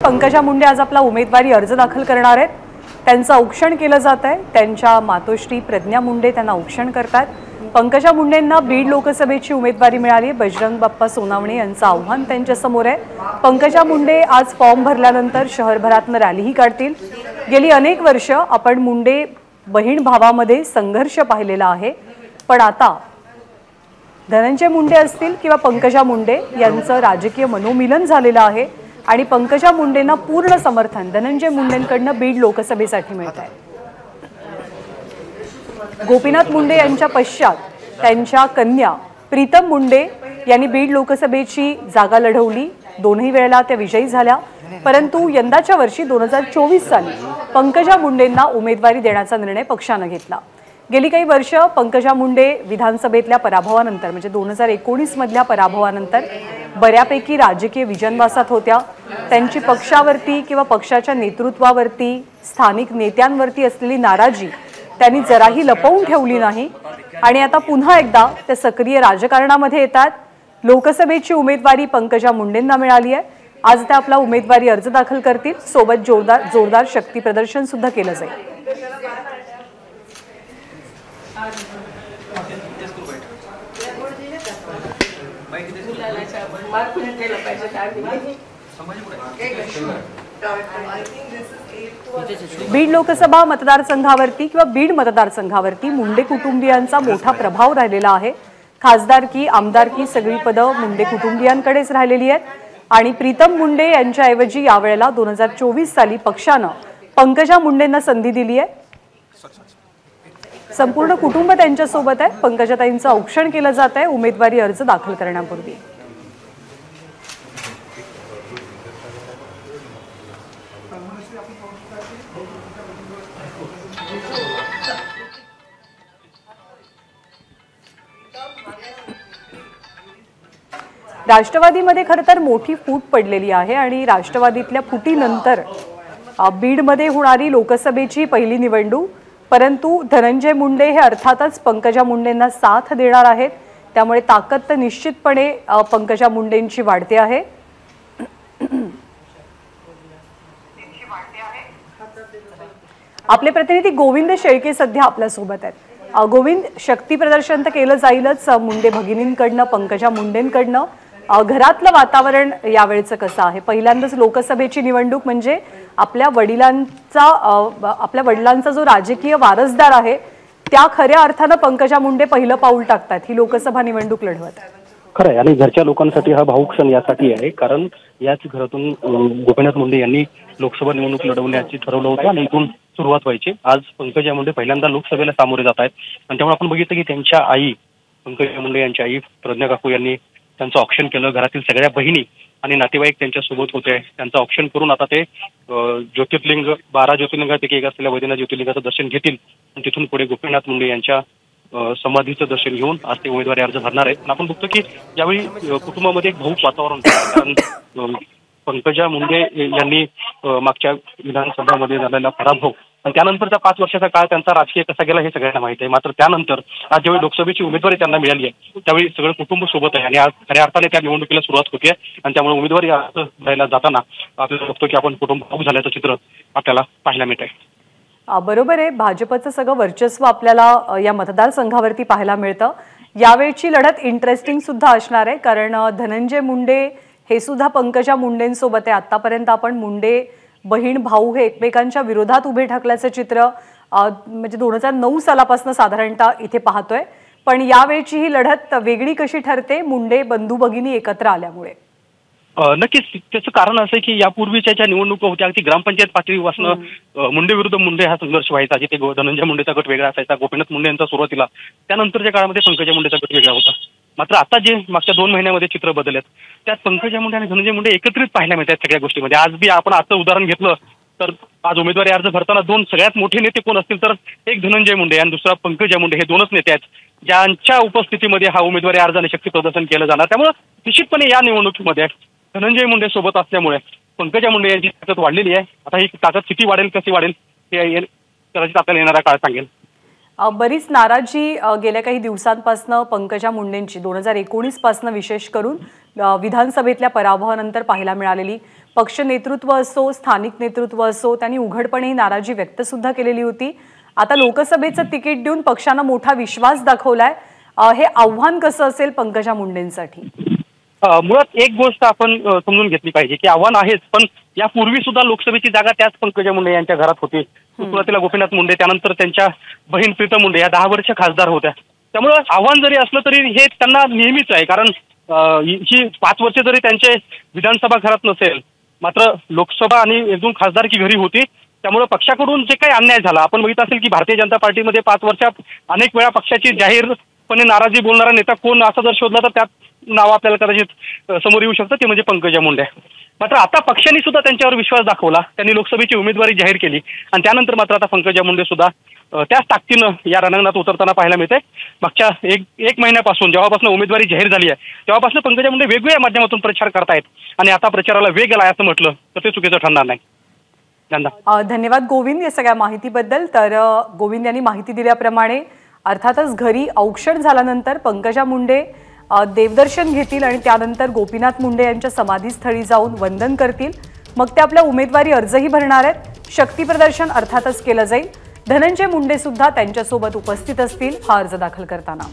पंकजा मुंडे आज आपला उमेदवारी अर्ज दाखल करणार आहेत। त्यांचं औक्षण केलं जात आहे। त्यांच्या मातोश्री प्रज्ञा मुंडे त्यांना औक्षण करतात। पंकजा मुंडेंना बीड लोकसभेची उमेदवारी मिळाली। बजरंग बाप्पा सोनावणे यांचं आव्हान त्यांच्या समोर आहे। पंकजा मुंडे आज फॉर्म भरल्यानंतर शहरभरातून रॅलीही काढतील। गेली अनेक वर्ष आपण मुंडे बहीण भावामध्ये संघर्ष पाहिलेला आहे, पण आता धनंजय मुंडे असतील किंवा पंकजा मुंडे यांचं राजकीय मनोमिलन झालेलं आहे आणि पंकजा मुंडेंना पूर्ण समर्थन धनंजय मुंडेंकडून बीड लोकसभेसाठी मिळत आहे। गोपीनाथ मुंडे यांच्या पश्चात त्यांच्या कन्या प्रीतम मुंडे यांनी बीड लोकसभेची जागा लढवली। दोन्ही वेळेला त्या विजयी झाल्या, परंतु यंदाच्या वर्षी 2024 साली पंकजा मुंडेंना उमेदवारी देण्याचा निर्णय पक्षाने घेतला। गेली काही वर्ष पंकजा मुंडे विधानसभेतल्या पराभवानंतर म्हणजे 2019 मधल्या पराभवानंतर बऱ्यापैकी राजकीय विजनवासात होत्या। त्यांची पक्षावरती किंवा पक्षाच्या नेतृत्वावरती स्थानिक नेत्यांवरती असलेली नाराजी त्यांनी जराही लपवून ठेवली नाही आणि आता पुन्हा एकदा ते सक्रिय राजकारणामध्ये येतात। लोकसभेची उमेदवारी पंकजा मुंडेंना मिळाली आहे। आज ते आपला उमेदवारी अर्ज दाखल करतील। सोबत जोरदार शक्ती प्रदर्शन सुद्धा केलं जाईल। बीड लोकसभा मतदारसंघावरती किंवा बीड मतदारसंघावरती मुंडे कुटुंबियांचा मोठा प्रभाव राहिलेला आहे। खासदारकी आमदारकी सगळी पदं मुंडे कुटुंबियांकडेच राहिलेली आहेत आणि प्रीतम मुंडे यांच्याऐवजी यावेळेला 2024 साली पक्षानं पंकजा मुंडेंना संधी दिली आहे। संपूर्ण कुटुंब त्यांच्या सोबत आहे। पंकजाताईंचं औक्षण केलं जात आहे उमेदवारी अर्ज दाखल करण्यापूर्वी। राष्ट्रवादीमध्ये खरं तर मोठी फूट पडलेली आहे आणि राष्ट्रवादीतल्या फुटीनंतर बीडमध्ये होणारी लोकसभेची पहिली निवडणूक, परंतु धनंजय मुंडे हे अर्थातच पंकजा मुंडेंना साथ देणार आहेत, त्यामुळे ताकद तर निश्चितपणे पंकजा मुंडेंची वाढते आहे। आपले प्रतिनिधी गोविंद शेळके सध्या आपल्या सोबत आहेत। गोविंद, शक्ती प्रदर्शन तर केलं जाईलच मुंडे भगिनींकडनं पंकजा मुंडेंकडनं। घरातलं वातावरण यावेळेचं कसं आहे? पहिल्यांदाच लोकसभेची निवडणूक म्हणजे आपल्या वडिलांचा जो राजकीय वारसदार आहे त्या खऱ्या अर्थानं पंकजा मुंडे पहिलं पाऊल टाकतात ही लोकसभा निवडणूक लढवत। खरं आहे आणि घरच्या लोकांसाठी हा भावुक क्षण यासाठी आहे कारण याच घरातून गोपीनाथ मुंडे यांनी लोकसभा निवडणूक लढवण्याची ठरवलं होतं आणि इथून सुरुवात व्हायची। आज पंकजा मुंडे पहिल्यांदा लोकसभेला सामोरे जात आहेत आणि त्यामुळे आपण बघितलं की त्यांच्या आई पंकजा मुंडे यांच्या आई प्रज्ञा काकू यांनी त्यांचं ऑप्शन केलं। घरातील सगळ्या बहिणी आणि नातेवाईक त्यांच्या सोबत होते। त्यांचं ऑप्शन करून आता ते ज्योतिर्लिंग 12 ज्योतिर्लिंगापैकी एक असलेल्या वैद्यनाथ ज्योतिर्लिंगाचं दर्शन घेतील आणि तिथून पुढे गोपीनाथ मुंडे यांच्या समाधीचं दर्शन घेऊन आज ते उमेदवारी अर्ज भरणार आहेत। आपण बघतो की यावेळी कुटुंबामध्ये एक भावुक वातावरण होतं कारण पंकजा मुंडे यांनी मागच्या विधानसभामध्ये झालेला पराभव आणि त्यानंतरचा 5 वर्षाचा काळ त्यांचा राजकीय कसा गेला हे सगळ्यांना माहिती आहे। मात्र त्यानंतर आज ज्यावेळी लोकसभेची उमेदवारी त्यांना मिळाली आहे त्यावेळी सगळं कुटुंब सोबत आहे आणि आज खऱ्या अर्थाने त्या निवडणुकीला सुरुवात होते आणि त्यामुळे उमेदवारी अर्ज द्यायला जाताना आपल्याला बघतो की आपण कुटुंब भावुक झाल्याचं चित्र आपल्याला पाहायला मिळत आहे। बरोबर आहे, भाजपचं सगळं वर्चस्व आपल्याला या मतदारसंघावरती पाहायला मिळतं। यावेळची लढत इंटरेस्टिंग सुद्धा असणार आहे कारण धनंजय मुंडे हे सुद्धा पंकजा मुंडेंसोबत आहे। आतापर्यंत आपण मुंडे बहीण भाऊ हे एकमेकांच्या विरोधात उभे ठाकल्याचं चित्र म्हणजे 2009 सालापासून साधारणतः इथे पाहतोय, पण यावेळची ही लढत वेगळी कशी ठरते मुंडे बंधू भगिनी एकत्र आल्यामुळे? नक्कीच त्याचं कारण असं आहे की यापूर्वीच्या ज्या निवडणुका होत्या अगदी ग्रामपंचायत पातळीपासून मुंडे विरुद्ध मुंडे हा संघर्ष व्हायचा, जिथे धनंजय मुंडेचा गट वेगळा असायचा, गोपीनाथ मुंडे यांचा सुरुवातीला, त्यानंतरच्या काळामध्ये पंकजा मुंडेचा गट वेगळा होता। मात्र आता जे मागच्या 2 महिन्यामध्ये चित्र बदललेत त्यात पंकजा मुंडे आणि धनंजय मुंडे एकत्रित पाहायला मिळतात सगळ्या गोष्टीमध्ये। आज बी आपण आजचं उदाहरण घेतलं तर आज उमेदवारी अर्ज भरताना 2 सगळ्यात मोठे नेते कोण असतील तर एक धनंजय मुंडे आणि दुसरा पंकजा मुंडे, हे 2च नेते आहेत ज्यांच्या उपस्थितीमध्ये हा उमेदवारी अर्ज आणि शक्ती प्रदर्शन केलं जाणार। त्यामुळे निश्चितपणे या निवडणुकीमध्ये धनंजय मुंडे सोबत असल्यामुळे पंकजा मुंडे यांची ताकद वाढलेली आहे। आता ही ताकद किती वाढेल कशी वाढेल हे कदाचित आपल्याला येणारा काळ सांगेल। बरीच नाराजी गेल्या काही दिवसांपासून पंकजा मुंडेंची 2019 पासून विशेष करून विधानसभेतल्या पराभवानंतर पाहायला मिळालेली। पक्ष नेतृत्व असो, स्थानिक नेतृत्व असो, त्यांनी उघडपणे ही नाराजी व्यक्त सुद्धा केलेली होती. आता लोकसभेचं तिकीट देऊन पक्षानं मोठा विश्वास दाखवलाय. हे आव्हान कसं असेल पंकजा मुंडेंसाठी? मुळात एक गोष्ट आपण समजून घेतली पाहिजे की आव्हान आहेच, पण यापूर्वी सुद्धा लोकसभेची जागा त्याच पंकजा मुंडे यांच्या घरात होती. सुरुवातीला गोपीनाथ मुंडे, त्यानंतर त्यांच्या बहीण प्रीतम मुंडे या 10 वर्ष खासदार होत्या. त्यामुळे आव्हान जरी असलं तरी हे त्यांना नेहमीच आहे, कारण ही 5 वर्ष जरी त्यांचे विधानसभा घरात नसेल, मात्र लोकसभा आणि अजून खासदारकी घरी होती. त्यामुळे पक्षाकडून जे काही अन्याय झाला, आपण बघितलं असेल की भारतीय जनता पार्टीमध्ये 5 वर्षात अनेक वेळा पक्षाची जाहीरपणे नाराजी बोलणारा नेता कोण असा जर शोधला तर त्यात नाव आपल्याला कदाचित समोर येऊ शकतं, ते म्हणजे पंकजा मुंडे. मात्र आता पक्षाने सुद्धा त्यांच्यावर विश्वास दाखवला, त्यांनी लोकसभेची उमेदवारी जाहीर केली आणि त्यानंतर मात्र आता पंकजा मुंडे सुद्धा त्याच ताकदीनं या रणांगणात उतरताना पाहायला मिळते. मागच्या एक महिन्यापासून जेव्हापासून उमेदवारी जाहीर झाली आहे तेव्हापासून पंकजा मुंडे वेगवेगळ्या माध्यमातून प्रचार करतायत आणि आता प्रचाराला वेग आला असं म्हटलं तर ते चुकीचं ठरणार नाही. धन्यवाद गोविंद या सगळ्या माहितीबद्दल. तर गोविंद यांनी माहिती दिल्याप्रमाणे अर्थातच घरी औक्षण झाल्यानंतर पंकजा मुंडे देवदर्शन घेतील आणि त्यानंतर गोपीनाथ मुंडे यांच्या समाधीस्थळी जाऊन वंदन करतील. मग ते आपला उमेदवारी अर्जही भरणार आहेत. शक्तीप्रदर्शन अर्थातच केलं जाईल. धनंजय मुंडे सुद्धा त्यांच्यासोबत उपस्थित असतील हा अर्ज दाखल करताना.